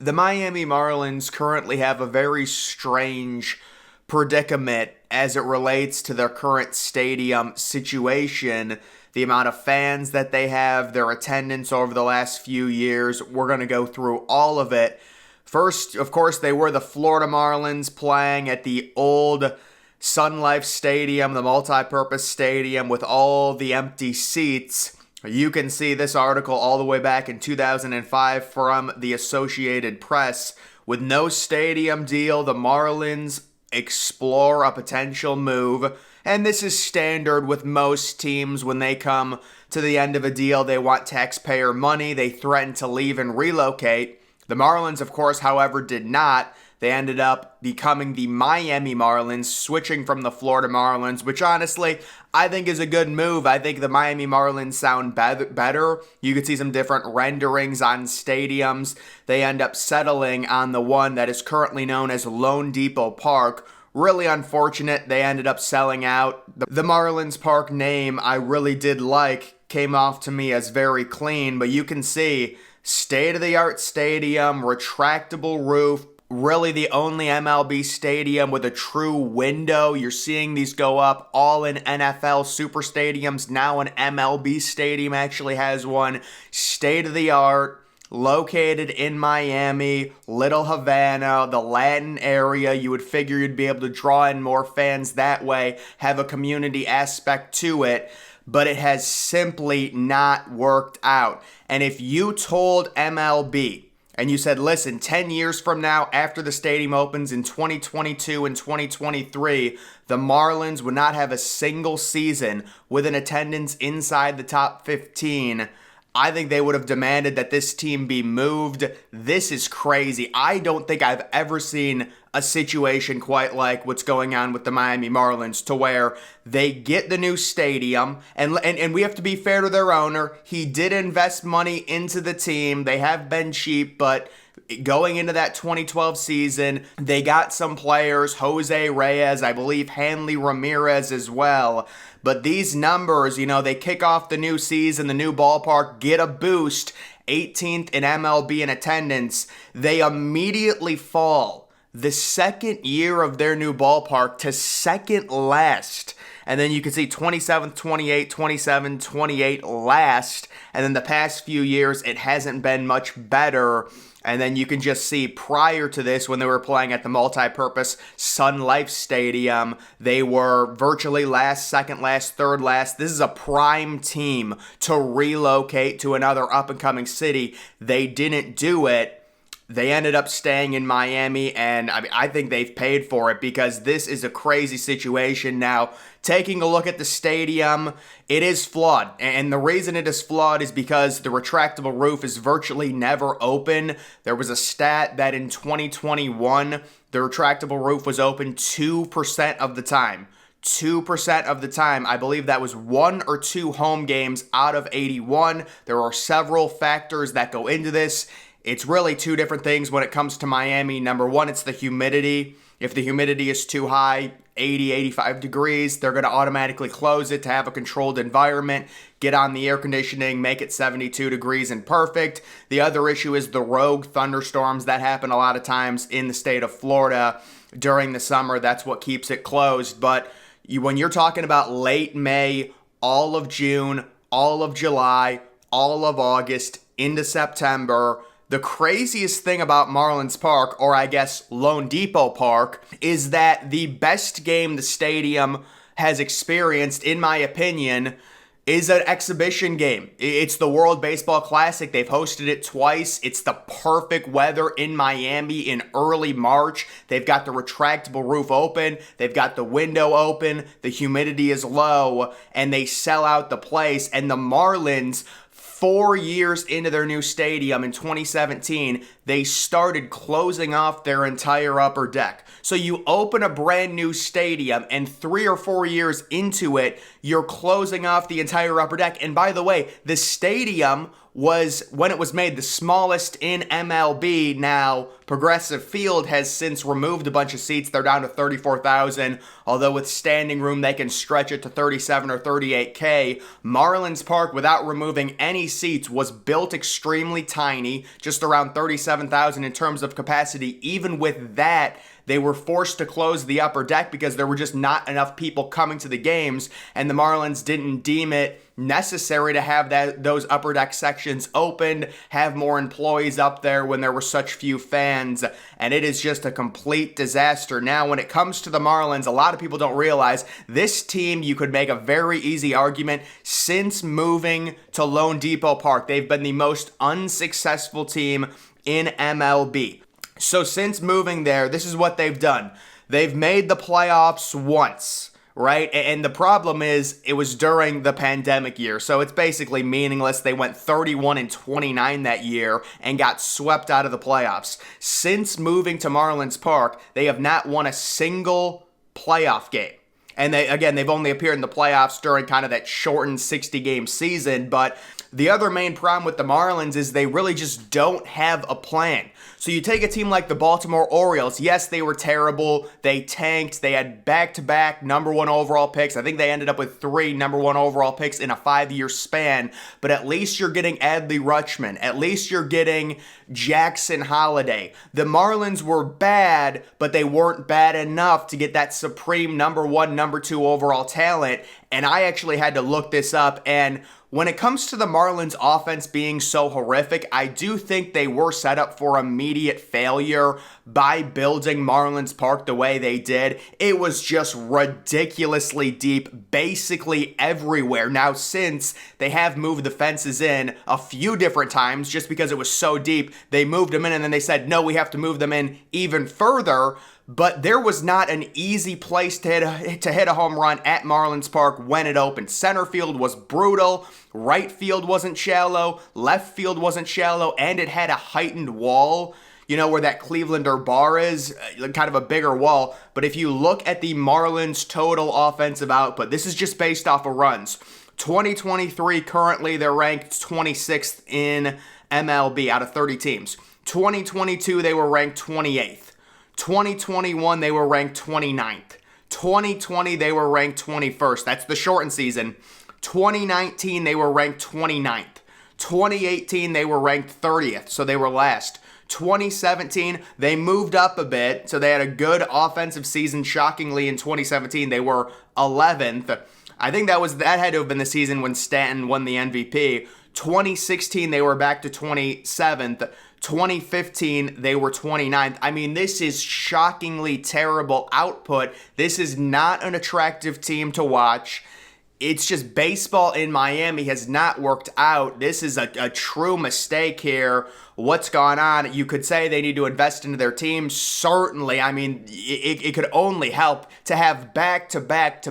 The Miami Marlins currently have a very strange predicament as it relates to their current stadium situation. The amount of fans that they have, their attendance over the last few years. We're going to go through all of it. First, of course, they were the Florida Marlins playing at the old Sun Life Stadium, the multi-purpose stadium with all the empty seats. You can see this article all the way back in 2005 from the Associated Press. With no stadium deal, the Marlins explore a potential move. And this is standard with most teams when they come to the end of a deal. They want taxpayer money. They threaten to leave and relocate. The Marlins, of course, however, did not. They ended up becoming the Miami Marlins, switching from the Florida Marlins, which honestly, I think is a good move. I think the Miami Marlins sound better. You could see some different renderings on stadiums. They end up settling on the one that is currently known as LoanDepot Park. Really unfortunate, they ended up selling out. The Marlins Park name I really did like, came off to me as very clean, but you can see state-of-the-art stadium, retractable roof, really the only MLB stadium with a true window. You're seeing these go up all in NFL super stadiums. Now an MLB stadium actually has one. State-of-the-art, located in Miami, Little Havana, the Latin area. You would figure you'd be able to draw in more fans that way, have a community aspect to it, but it has simply not worked out. And if you told MLB, and you said, listen, 10 years from now, after the stadium opens in 2022 and 2023, the Marlins would not have a single season with an attendance inside the top 15, I think they would have demanded that this team be moved. This is crazy. I don't think I've ever seen a situation quite like what's going on with the Miami Marlins, to where they get the new stadium, and we have to be fair to their owner. He did invest money into the team. They have been cheap, but going into that 2012 season, they got some players, Jose Reyes, I believe Hanley Ramirez as well. But these numbers, they kick off the new season, the new ballpark, get a boost, 18th in MLB in attendance. They immediately fall the second year of their new ballpark to second last. And then you can see 27th, 28th, 27th, 28th last. And then the past few years, it hasn't been much better. And then you can just see prior to this, when they were playing at the multi-purpose Sun Life Stadium, they were virtually last, second last, third last. This is a prime team to relocate to another up-and-coming city. They didn't do it. They ended up staying in Miami, and I think they've paid for it, because this is a crazy situation. Now, taking a look at the stadium, it is flawed, and the reason it is flawed is because the retractable roof is virtually never open. There was a stat that in 2021, the retractable roof was open 2% of the time. 2% of the time. I believe that was 1 or 2 home games out of 81. There are several factors that go into this. It's really 2 different things when it comes to Miami. Number 1, it's the humidity. If the humidity is too high, 80, 85 degrees, they're going to automatically close it to have a controlled environment, get on the air conditioning, make it 72 degrees and perfect. The other issue is the rogue thunderstorms that happen a lot of times in the state of Florida during the summer. That's what keeps it closed. But when you're talking about late May, all of June, all of July, all of August, into September, the craziest thing about Marlins Park, or I guess LoanDepot Park, is that the best game the stadium has experienced, in my opinion, is an exhibition game. It's the World Baseball Classic. They've hosted it twice. It's the perfect weather in Miami in early March. They've got the retractable roof open. They've got the window open. The humidity is low, and they sell out the place. And the Marlins, 4 years into their new stadium in 2017, they started closing off their entire upper deck. So you open a brand new stadium, and 3 or 4 years into it, you're closing off the entire upper deck. And by the way, the stadium was, when it was made, the smallest in MLB. Now, Progressive Field has since removed a bunch of seats. They're down to 34,000, although with standing room, they can stretch it to 37 or 38K. Marlins Park, without removing any seats, was built extremely tiny, just around 37 37,000 in terms of capacity. Even with that, they were forced to close the upper deck because there were just not enough people coming to the games, and the Marlins didn't deem it necessary to have those upper deck sections opened, have more employees up there when there were such few fans, and it is just a complete disaster. Now, when it comes to the Marlins, a lot of people don't realize this team, you could make a very easy argument, since moving to LoanDepot Park, they've been the most unsuccessful team in MLB. So since moving there, this is what they've done. They've made the playoffs once, right? And the problem is it was during the pandemic year, so it's basically meaningless. They went 31-29 that year and got swept out of the playoffs. Since moving to Marlins Park, they have not won a single playoff game. And they've only appeared in the playoffs during kind of that shortened 60-game season, but the other main problem with the Marlins is they really just don't have a plan. So you take a team like the Baltimore Orioles. Yes, they were terrible. They tanked. They had back-to-back number one overall picks. I think they ended up with 3 number one overall picks in a 5-year span. But at least you're getting Adley Rutschman. At least you're getting Jackson Holliday. The Marlins were bad, but they weren't bad enough to get that supreme number one, number two overall talent. And I actually had to look this up, and when it comes to the Marlins offense being so horrific, I do think they were set up for immediate failure by building Marlins Park the way they did. It was just ridiculously deep, basically everywhere. Now, since they have moved the fences in a few different times, just because it was so deep, they moved them in and then they said, no, we have to move them in even further. But there was not an easy place to hit a home run at Marlins Park when it opened. Center field was brutal. Right field wasn't shallow. Left field wasn't shallow. And it had a heightened wall, you know, where that Clevelander bar is, kind of a bigger wall. But if you look at the Marlins' total offensive output, this is just based off of runs. 2023, currently, they're ranked 26th in MLB out of 30 teams. 2022, they were ranked 28th. 2021, they were ranked 29th. 2020, they were ranked 21st. That's the shortened season. 2019, they were ranked 29th. 2018, they were ranked 30th, so they were last. 2017, they moved up a bit, so they had a good offensive season. Shockingly, in 2017, they were 11th. I think that had to have been the season when Stanton won the MVP. 2016, they were back to 27th. 2015, they were 29th. I mean, this is shockingly terrible output. This is not an attractive team to watch. It's just baseball in Miami has not worked out. This is a true mistake here. What's gone on? You could say they need to invest into their team. Certainly. I mean, it could only help to have back-to-back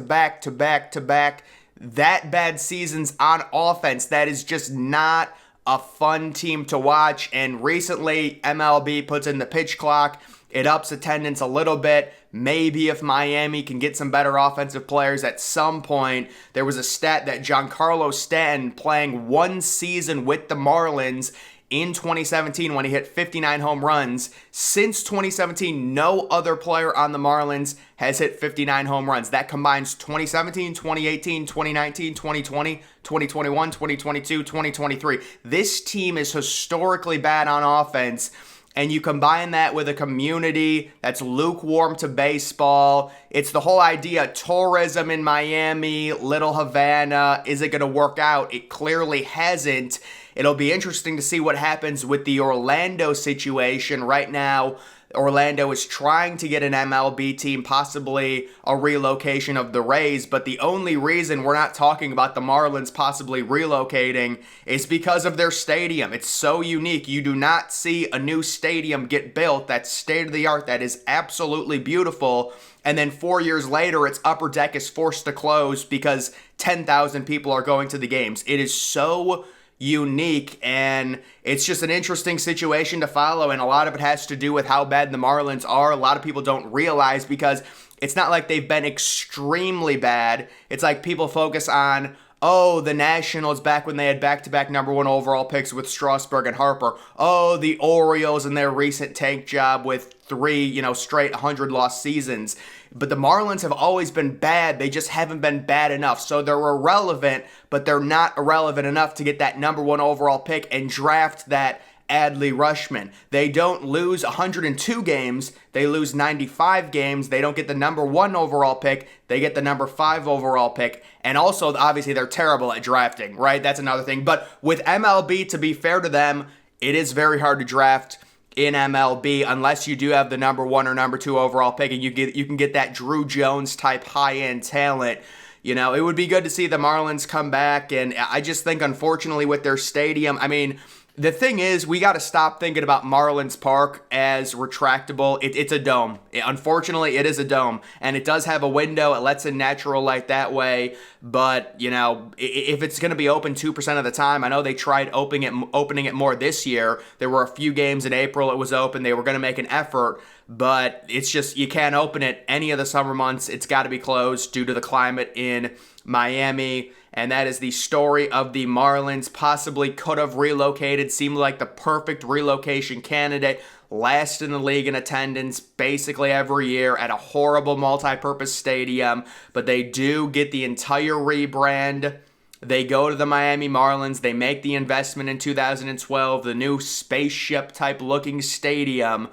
that bad seasons on offense. That is just not a fun team to watch. And recently, MLB puts in the pitch clock. It ups attendance a little bit. Maybe if Miami can get some better offensive players at some point. There was a stat that Giancarlo Stanton, playing one season with the Marlins in 2017 when he hit 59 home runs. Since 2017, no other player on the Marlins has hit 59 home runs. That combines 2017, 2018, 2019, 2020, 2021, 2022, 2023. This team is historically bad on offense. And you combine that with a community that's lukewarm to baseball. It's the whole idea, tourism in Miami, Little Havana. Is it going to work out? It clearly hasn't. It'll be interesting to see what happens with the Orlando situation. Right now, Orlando is trying to get an MLB team, possibly a relocation of the Rays, but the only reason we're not talking about the Marlins possibly relocating is because of their stadium. It's so unique. You do not see a new stadium get built that's state-of-the-art, that is absolutely beautiful, and then 4 years later, its upper deck is forced to close because 10,000 people are going to the games. It is so unique, and it's just an interesting situation to follow, and a lot of it has to do with how bad the Marlins are. A lot of people don't realize, because it's not like they've been extremely bad. It's like people focus on, oh, the Nationals back when they had back-to-back number one overall picks with Strasburg and Harper. Oh, the Orioles and their recent tank job with 3, straight 100-loss seasons. But the Marlins have always been bad. They just haven't been bad enough. So they're irrelevant, but they're not irrelevant enough to get that number one overall pick and draft that Adley Rutschman. They don't lose 102 games, they lose 95 games. They don't get the number 1 overall pick, they get the number 5 overall pick. And also, obviously, they're terrible at drafting, right? That's another thing. But with MLB, to be fair to them, it is very hard to draft in MLB unless you do have the number 1 or number 2 overall pick, and you can get that Drew Jones type high-end talent. You know, it would be good to see the Marlins come back, and I just think, unfortunately, with their stadium, I mean, the thing is, we got to stop thinking about Marlins Park as retractable. It's a dome. Unfortunately, it is a dome, and it does have a window. It lets in natural light that way, but, you know, if it's going to be open 2% of the time, I know they tried opening it more this year. There were a few games in April it was open. They were going to make an effort, but it's just, you can't open it any of the summer months. It's got to be closed due to the climate in Miami. And that is the story of the Marlins. Possibly could have relocated. Seemed like the perfect relocation candidate. Last in the league in attendance basically every year at a horrible multi-purpose stadium. But they do get the entire rebrand. They go to the Miami Marlins. They make the investment in 2012. The new spaceship type looking stadium.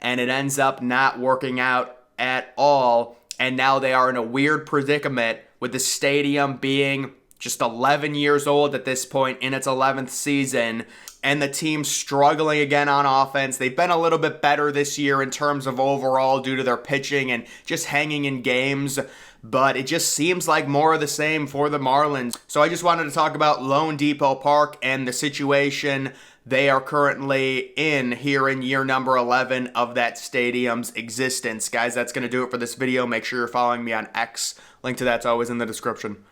And it ends up not working out at all. And now they are in a weird predicament with the stadium being just 11 years old at this point in its 11th season, and the team struggling again on offense. They've been a little bit better this year in terms of overall due to their pitching and just hanging in games, but it just seems like more of the same for the Marlins. So I just wanted to talk about LoanDepot Park and the situation they are currently in here in year number 11 of that stadium's existence. Guys, that's going to do it for this video. Make sure you're following me on X. Link to that's always in the description.